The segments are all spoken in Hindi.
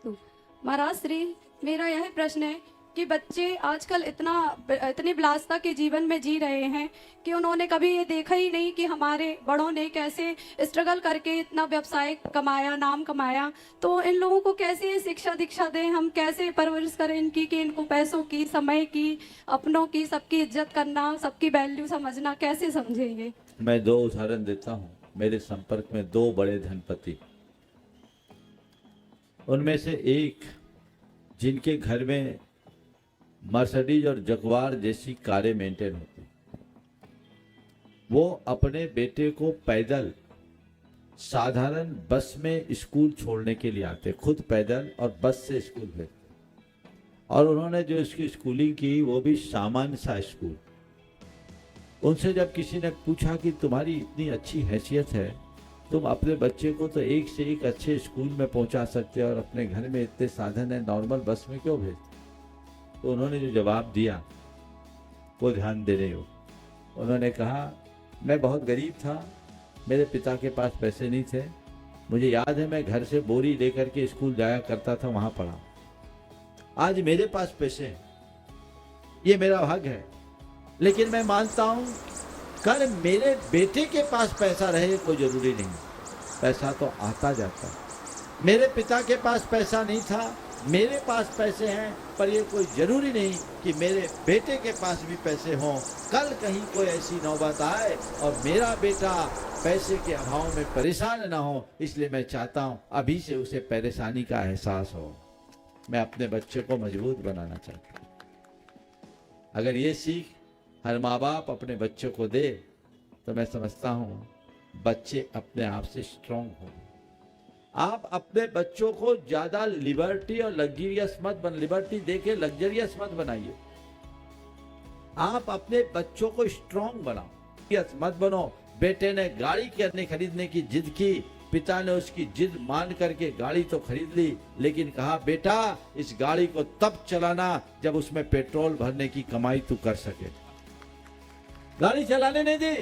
वबरकातुहू। महाराज श्री, मेरा यह प्रश्न है कि बच्चे आजकल इतनी विलासिता के जीवन में जी रहे हैं कि उन्होंने कभी ये देखा ही नहीं कि हमारे बड़ों ने कैसे स्ट्रगल करके इतना व्यवसाय कमाया, नाम कमाया। तो इन लोगों को कैसे शिक्षा दीक्षा दें, हम कैसे परवरिश करें इनकी कि इनको पैसों की, समय की, अपनों की, सबकी इज्जत करना, सबकी वैल्यू समझना कैसे समझेंगे? मैं दो उदाहरण देता हूँ। मेरे संपर्क में दो बड़े धनपति, उनमें से एक जिनके घर में मर्सिडीज और जगुआर जैसी कारें मेंटेन होती, वो अपने बेटे को पैदल साधारण बस में स्कूल छोड़ने के लिए आते, खुद पैदल और बस से स्कूल भेजते। और उन्होंने जो इसकी स्कूलिंग की वो भी सामान्य सा स्कूल। उनसे जब किसी ने पूछा कि तुम्हारी इतनी अच्छी हैसियत है, तुम अपने बच्चे को तो एक से एक अच्छे स्कूल में पहुंचा सकते हो और अपने घर में इतने साधन है, नॉर्मल बस में क्यों भेजते? तो उन्होंने जो जवाब दिया वो ध्यान देने योग्य। उन्होंने कहा, मैं बहुत गरीब था, मेरे पिता के पास पैसे नहीं थे, मुझे याद है मैं घर से बोरी लेकर के स्कूल जाया करता था, वहां पढ़ा। आज मेरे पास पैसे हैं, ये मेरा भाग्य है, लेकिन मैं मानता हूं कल मेरे बेटे के पास पैसा रहे कोई जरूरी नहीं, पैसा तो आता जाता। मेरे पिता के पास पैसा नहीं था, मेरे पास पैसे हैं, पर ये कोई जरूरी नहीं कि मेरे बेटे के पास भी पैसे हों। कल कहीं कोई ऐसी नौबत आए और मेरा बेटा पैसे के अभाव में परेशान ना हो, इसलिए मैं चाहता हूं अभी से उसे परेशानी का एहसास हो। मैं अपने बच्चे को मजबूत बनाना चाहता हूं। अगर ये सीख हर माँ बाप अपने बच्चों को दे तो मैं समझता हूं बच्चे अपने आप से स्ट्रांग होंगे। आप अपने बच्चों को ज्यादा लिबर्टी और लग्जरियस मत बन लिबर्टी देके लग्जरियस मत बनाइए। आप अपने बच्चों को स्ट्रांग बनाओ, मत बनो। बेटे ने गाड़ी खरीदने की जिद की, पिता ने उसकी जिद मान करके गाड़ी तो खरीद ली, लेकिन कहा बेटा इस गाड़ी को तब चलाना जब उसमें पेट्रोल भरने की कमाई तू कर सके। गाड़ी चलाने नहीं दी,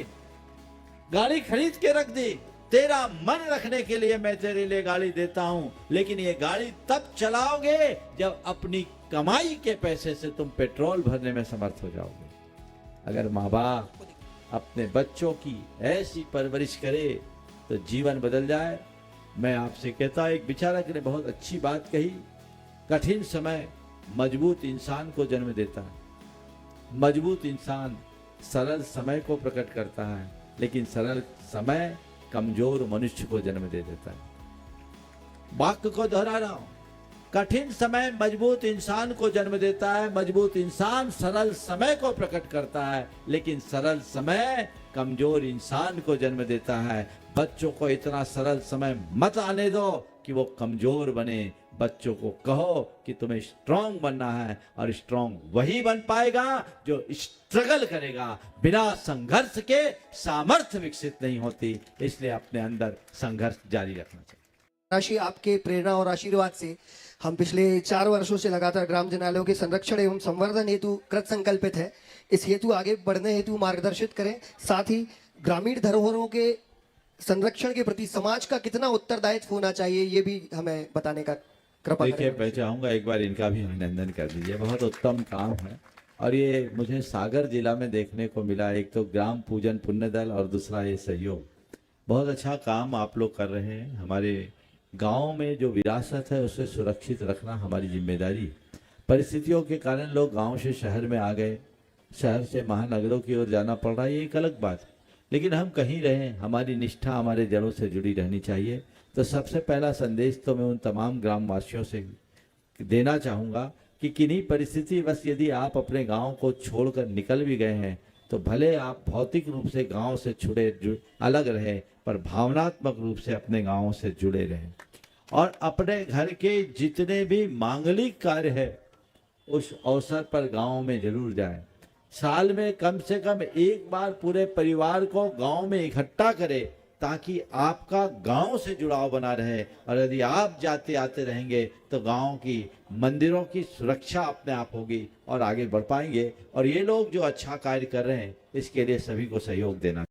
गाड़ी खरीद के रख दी। तेरा मन रखने के लिए मैं तेरे लिए गाड़ी देता हूं, लेकिन ये गाड़ी तब चलाओगे जब अपनी कमाई के पैसे से तुम पेट्रोल भरने में समर्थ हो जाओगे। अगर माँ बाप अपने बच्चों की ऐसी परवरिश करे तो जीवन बदल जाए। मैं आपसे कहता, एक विचारक ने बहुत अच्छी बात कही, कठिन समय मजबूत इंसान को जन्म देता है। मजबूत इंसान सरल समय को प्रकट करता है, लेकिन सरल समय कमजोर मनुष्य को जन्म दे देता है। वाक्य को दोहरा रहा हूं, कठिन समय मजबूत इंसान को जन्म देता है, मजबूत इंसान सरल समय को प्रकट करता है, लेकिन सरल समय कमजोर इंसान को जन्म देता है। बच्चों को इतना सरल समय मत आने दो कि वो कमजोर बने। बच्चों को कहो कि तुम्हें स्ट्रांग बनना है, और स्ट्रांग वही बन पाएगा जो स्ट्रगल करेगा। बिना संघर्ष के सामर्थ्य विकसित नहीं होती, इसलिए अपने अंदर संघर्ष जारी रखना चाहिए। राशि, आपके प्रेरणा और आशीर्वाद से हम पिछले 4 वर्षों से लगातार ग्राम जनालयों के संरक्षण एवं संवर्धन हेतु कृत संकल्पित है। इस हेतु आगे बढ़ने हेतु मार्गदर्शित करें। साथ ही ग्रामीण धरोहरों के संरक्षण के प्रति समाज का कितना उत्तरदायित्व होना चाहिए, ये भी हमें बताने का कृपा करें। देखिए, मैं चाहूंगा एक बार इनका भी अभिनंदन कर दीजिए, बहुत उत्तम काम है। और ये मुझे सागर जिला में देखने को मिला, एक तो ग्राम पूजन पुण्य दल और दूसरा ये सहयोग। बहुत अच्छा काम आप लोग कर रहे हैं। हमारे गाँव में जो विरासत है उसे सुरक्षित रखना हमारी जिम्मेदारी। परिस्थितियों के कारण लोग गाँव से शहर में आ गए, शहर से महानगरों की ओर जाना पड़ रहा है, ये एक अलग बात है, लेकिन हम कहीं रहें, हमारी निष्ठा हमारे जड़ों से जुड़ी रहनी चाहिए। तो सबसे पहला संदेश तो मैं उन तमाम ग्रामवासियों से देना चाहूँगा कि किन्हीं परिस्थिति बस यदि आप अपने गांव को छोड़कर निकल भी गए हैं तो भले आप भौतिक रूप से गांव से अलग रहे, पर भावनात्मक रूप से अपने गांव से जुड़े रहें। और अपने घर के जितने भी मांगलिक कार्य है उस अवसर पर गांव में जरूर जाएं। साल में कम से कम एक बार पूरे परिवार को गांव में इकट्ठा करें, ताकि आपका गांव से जुड़ाव बना रहे। और यदि आप जाते आते रहेंगे तो गांव की मंदिरों की सुरक्षा अपने आप होगी और आगे बढ़ पाएंगे। और ये लोग जो अच्छा कार्य कर रहे हैं इसके लिए सभी को सहयोग देना